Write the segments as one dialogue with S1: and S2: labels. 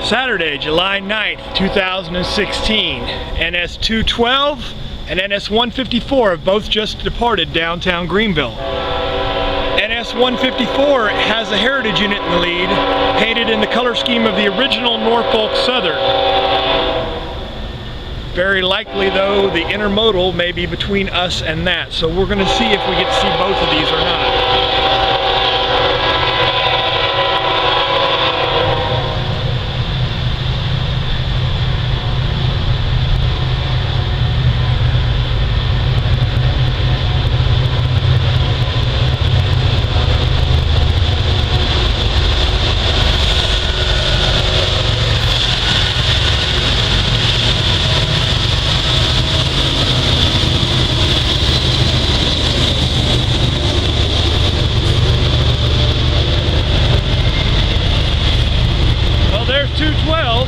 S1: Saturday, July 9th, 2016. NS-212 and NS-154 have both just departed downtown Greenville. NS-154 has a heritage unit in the lead, painted in the color scheme of the original Norfolk Southern. Very likely, though, the Intermodal may be between us and that, so we're going to see if we get to see both of these or not. There's 212.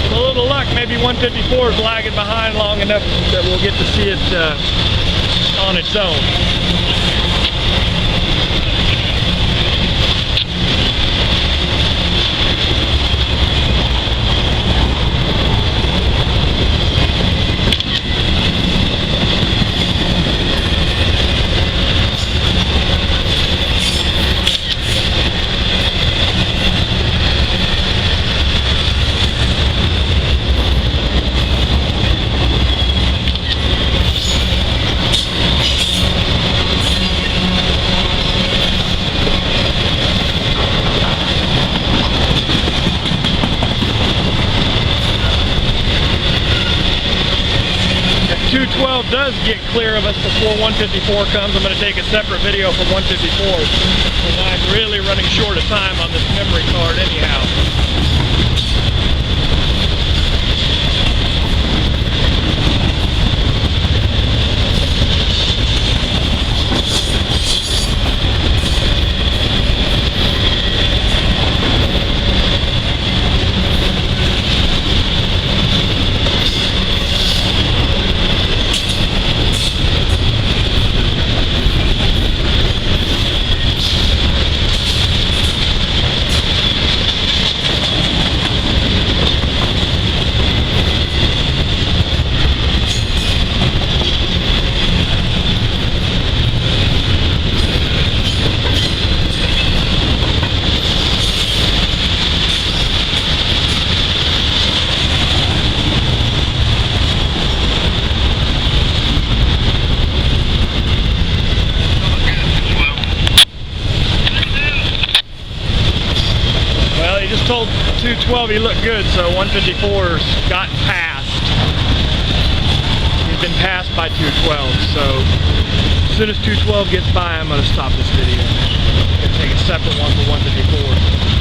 S1: With a little luck, maybe 154 is lagging behind long enough that we'll get to see it on its own. If 212 does get clear of us before 154 comes, I'm going to take a separate video for 154 because I'm really running short of time on this memory card anyhow. Just told 212 he looked good, so 154's gotten past. He's been passed by 212, so as soon as 212 gets by, I'm going to stop this video. I'm going to take a separate one for 154.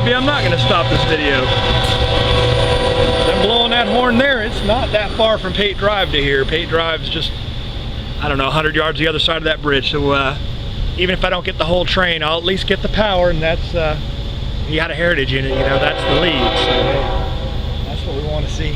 S1: Maybe I'm not going to stop this video. Them blowing that horn there, it's not that far from Pate Drive to here. Pate Drive's just, I don't know, 100 yards the other side of that bridge. So even if I don't get the whole train, I'll at least get the power, and that's, you got a heritage unit, you know, that's the lead. So hey, that's what we want to see.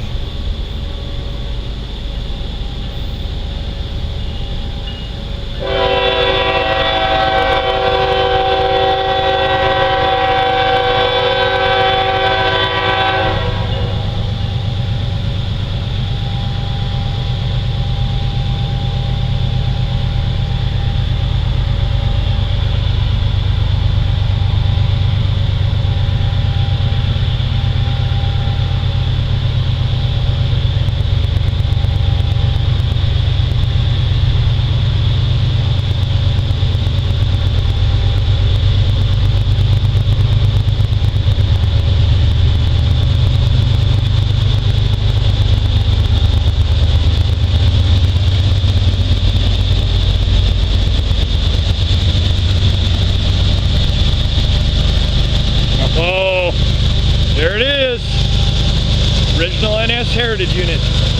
S1: Original NS Heritage unit.